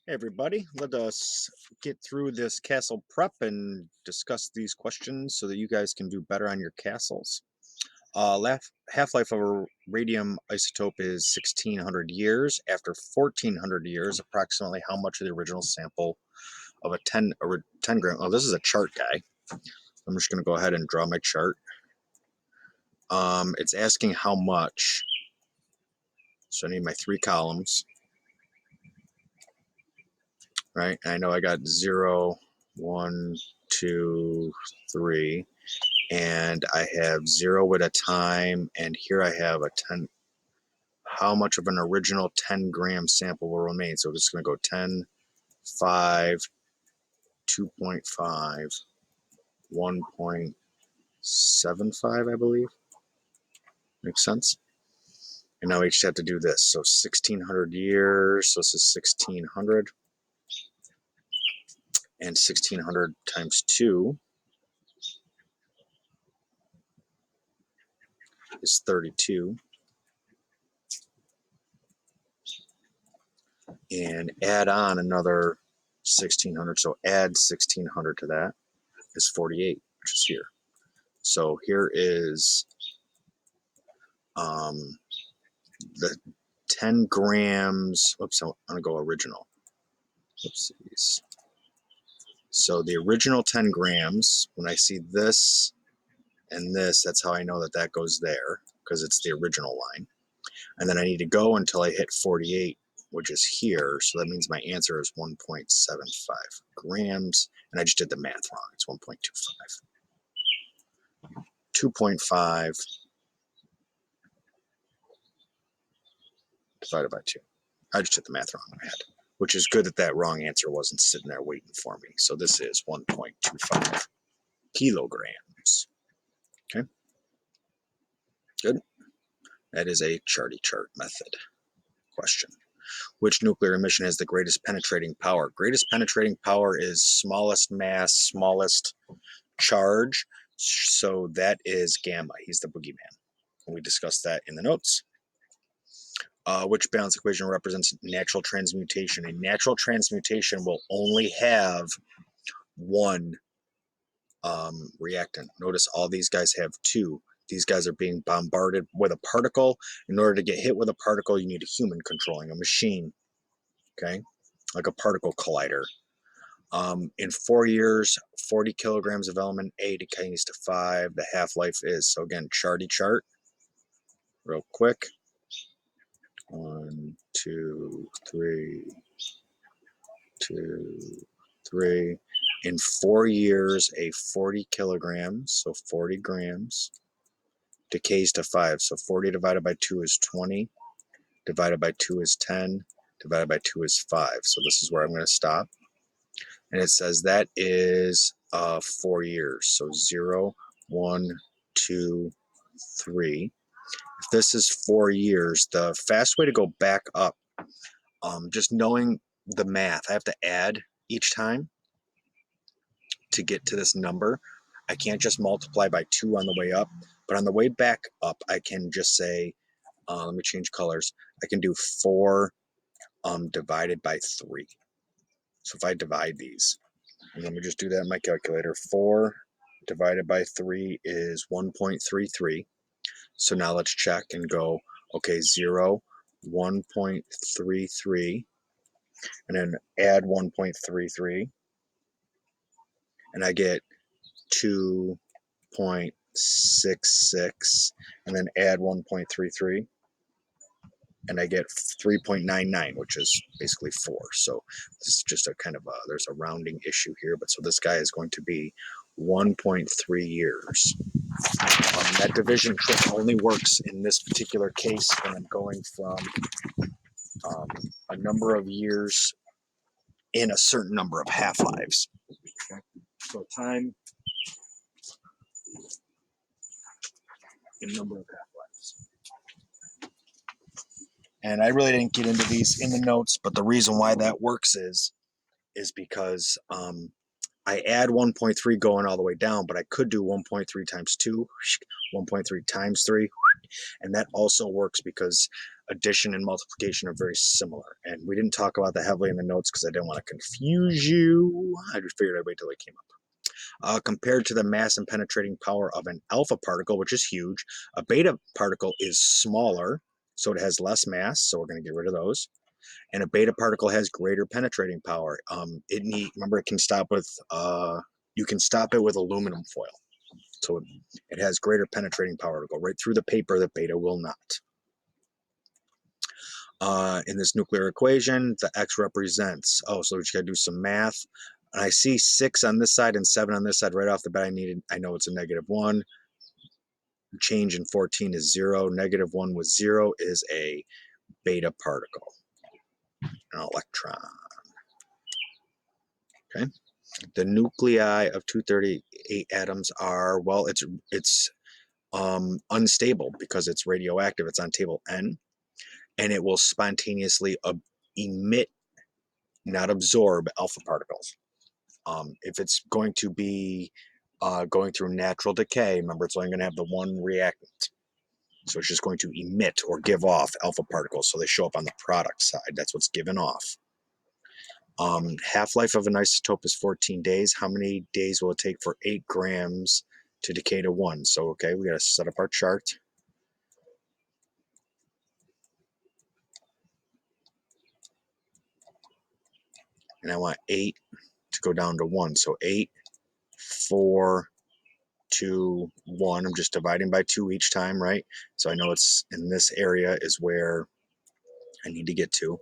Hey everybody, let us get through this castle prep and discuss these questions so that you guys can do better on your castles. Half-life of a radium isotope is 1600 years. After 1400 years, approximately how much of the original sample of a 10 gram? Oh, this is a chart guy. I'm just going to go ahead and draw my chart. It's asking how much, so I need my three columns, right? And I know I got 0, 1, 2, 3. And I have 0 at a time, and here I have a 10. How much of an original 10 gram sample will remain? So this is going to go 10, 5, 2.5, 1.75, I believe. Makes sense? And now we just have to do this. So 1600 years, so this is 1600. And 1600 times 2 is 32. And add on another 1600. So add 1600 to that is 48, which is here. So here is the 10 grams. Oops, I'm going to go original. Oopsies. So the original 10 grams, when I see this and this, that's how I know that that goes there, because it's the original line. And then I need to go until I hit 48, which is here. So that means my answer is 1.75 grams. And I just did the math wrong. It's 1.25. 2.5 divided by 2. I just did the math wrong in my head, which is good that that wrong answer wasn't sitting there waiting for me. So this is 1.25 kilograms. Okay, good. That is a charty chart method question. Which nuclear emission has the greatest penetrating power? Greatest penetrating power is smallest mass, smallest charge. So that is gamma. He's the boogeyman. We discussed that in the notes. Which balance equation represents natural transmutation? A natural transmutation will only have one reactant. Notice all these guys have two. These guys are being bombarded with a particle. In order to get hit with a particle, you need a human controlling a machine, okay? Like a particle collider. In 4 years, 40 kilograms of element A decays to 5. The half-life is, so again, charty chart, real quick. 1, 2, 3, 2, 3. In 4 years, a 40 kilograms, so 40 grams, decays to 5. So 40 divided by 2 is 20, divided by 2 is 10, divided by 2 is 5. So this is where I'm going to stop. And it says that is 4 years. So 0, 1, 2, 3. If this is 4 years, the fast way to go back up, just knowing the math, I have to add each time to get to this number. I can't just multiply by 2 on the way up, but on the way back up, I can just say, let me change colors. I can do 4 divided by 3. So if I divide these, and let me just do that in my calculator, 4 divided by 3 is 1.33. So now let's check and go, okay, 0, 1.33, and then add 1.33, and I get 2.66, and then add 1.33, and I get 3.99, which is basically 4. So this is just a kind of there's a rounding issue here, but so this guy is going to be 1.3 years. That division trick only works in this particular case when I'm going from a number of years in a certain number of half-lives. Okay. So time in number of half-lives. And I really didn't get into these in the notes, but the reason why that works is because I add 1.3 going all the way down, but I could do 1.3 times 2, 1.3 times 3, and that also works because addition and multiplication are very similar. And we didn't talk about that heavily in the notes because I didn't want to confuse you. I just figured I'd wait till it came up. Compared to the mass and penetrating power of an alpha particle, which is huge, a beta particle is smaller, so it has less mass, so we're going to get rid of those. And a beta particle has greater penetrating power. Remember, it can stop with, you can stop it with aluminum foil. So it has greater penetrating power to go right through the paper that beta will not. In this nuclear equation, the X represents, so we just got to do some math. And I see 6 on this side and 7 on this side right off the bat. I know it's a -1. Change in 14 is 0. -1 with 0 is a beta particle, an electron. Okay. The nuclei of 238 atoms are, well, it's unstable because it's radioactive. It's on table N, and it will spontaneously emit, not absorb, alpha particles. If it's going to be going through natural decay, remember, it's only going to have the one reactant. So it's just going to emit or give off alpha particles. So they show up on the product side. That's what's given off. Half-life of an isotope is 14 days. How many days will it take for 8 grams to decay to 1? So, okay, we got to set up our chart. And I want 8 to go down to 1. So 8, 4, 2, 1. I'm just dividing by 2 each time, right? So I know it's in this area is where I need to get to.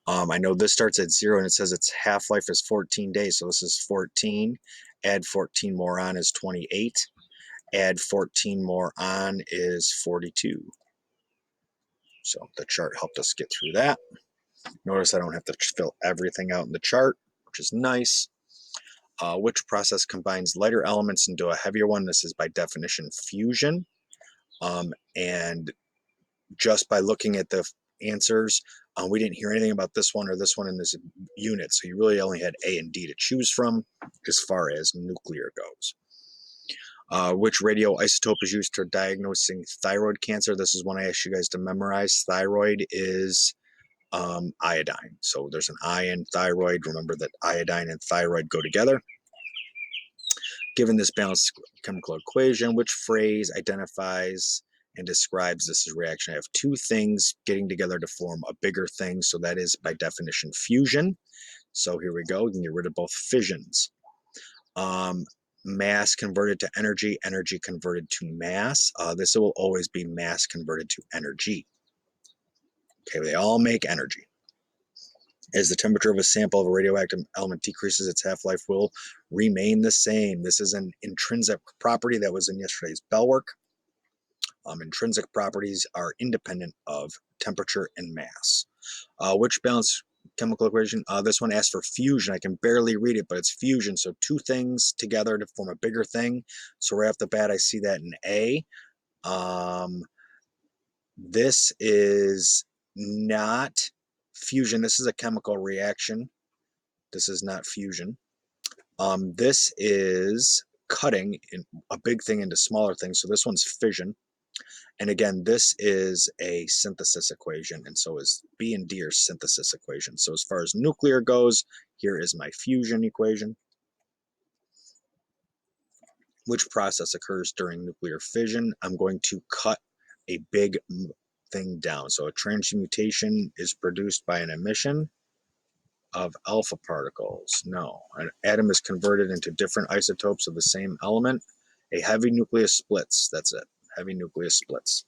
I know this starts at 0 and it says its half-life is 14 days. So this is 14. Add 14 more on is 28. Add 14 more on is 42. So the chart helped us get through that. Notice I don't have to fill everything out in the chart, which is nice. Which process combines lighter elements into a heavier one? This is by definition fusion. And just by looking at the answers, we didn't hear anything about this one or this one in this unit. So you really only had A and D to choose from as far as nuclear goes. Which radioisotope is used for diagnosing thyroid cancer? This is one I asked you guys to memorize. Thyroid is iodine. So there's an I in thyroid. Remember that iodine and thyroid go together. Given this balanced chemical equation, which phrase identifies and describes this reaction? I have 2 things getting together to form a bigger thing. So that is by definition fusion. So here we go. We can get rid of both fissions. Mass converted to energy, energy converted to mass. This will always be mass converted to energy. Okay, they all make energy. As the temperature of a sample of a radioactive element decreases, its half-life will remain the same. This is an intrinsic property that was in yesterday's bell work. Intrinsic properties are independent of temperature and mass. Which balanced chemical equation? This one asks for fusion. I can barely read it, but it's fusion. So 2 things together to form a bigger thing. So right off the bat, I see that in A. This is not fusion. This is a chemical reaction. This is not fusion. This is cutting a big thing into smaller things. So this one's fission. And again, this is a synthesis equation, and so is B and D are synthesis equations. So as far as nuclear goes, here is my fusion equation. Which process occurs during nuclear fission? I'm going to cut a big thing down. So a transmutation is produced by an emission of alpha particles. No, an atom is converted into different isotopes of the same element. A heavy nucleus splits. That's it. Heavy nucleus splits.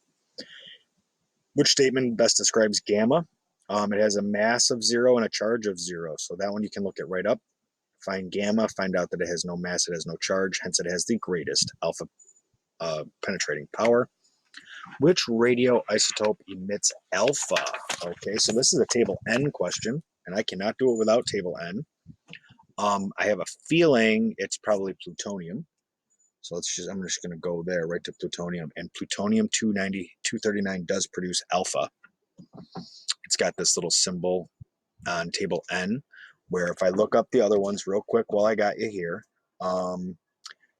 Which statement best describes gamma? It has a mass of 0 and a charge of 0. So that one you can look at right up. Find gamma, find out that it has no mass, it has no charge, hence it has the greatest alpha penetrating power. Which radioisotope emits alpha? Okay, so this is a table N question, and I cannot do it without table N. I have a feeling it's probably plutonium. So I'm just going to go there right to plutonium, and plutonium-239 does produce alpha. It's got this little symbol on table N, where if I look up the other ones real quick while I got you here,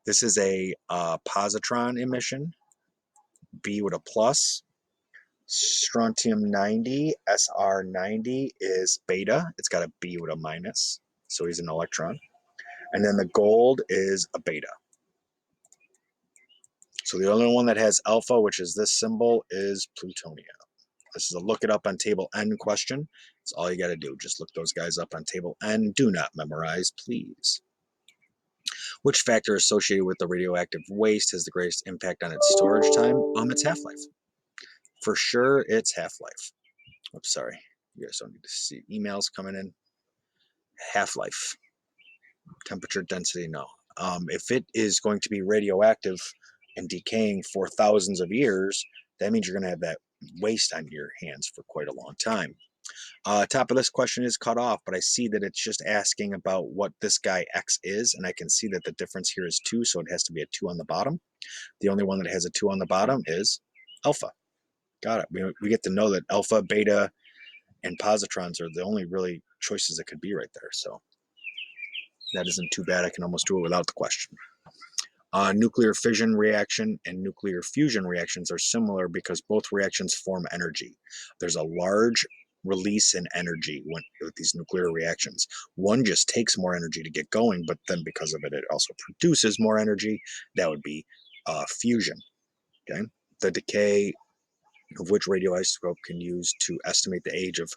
this is a positron emission, B with a plus. Strontium-90, SR90 is beta. It's got a B with a minus, so he's an electron. And then the gold is a beta. So the only one that has alpha, which is this symbol, is plutonium. This is a look it up on table N question. That's all you got to do. Just look those guys up on table N. Do not memorize, please. Which factor associated with the radioactive waste has the greatest impact on its storage time? Its half-life. For sure, it's half-life. Oops, sorry. You guys don't need to see emails coming in. Half-life. Temperature, density, no. If it is going to be radioactive and decaying for thousands of years, that means you're going to have that waste on your hands for quite a long time. Top of this question is cut off, but I see that it's just asking about what this guy X is, and I can see that the difference here is 2, so it has to be a 2 on the bottom. The only one that has a 2 on the bottom is alpha. Got it. We get to know that alpha, beta, and positrons are the only really choices that could be right there, so that isn't too bad. I can almost do it without the question. Nuclear fission reaction and nuclear fusion reactions are similar because both reactions form energy. There's a large release in energy with these nuclear reactions. One just takes more energy to get going, but then because of it, it also produces more energy. That would be fusion. Okay, the decay of which radioisotope can use to estimate the age of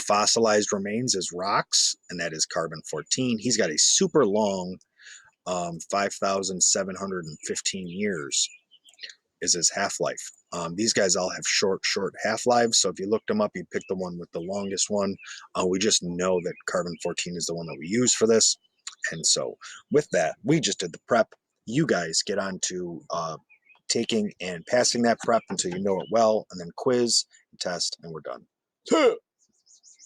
fossilized remains is rocks, and that is carbon-14. He's got a super long 5,715 years is his half-life. These guys all have short half-lives, so if you looked them up, you'd pick the one with the longest one. We just know that carbon-14 is the one that we use for this, and so with that, we just did the prep. You guys get on to taking and passing that prep until you know it well, and then quiz, test, and we're done.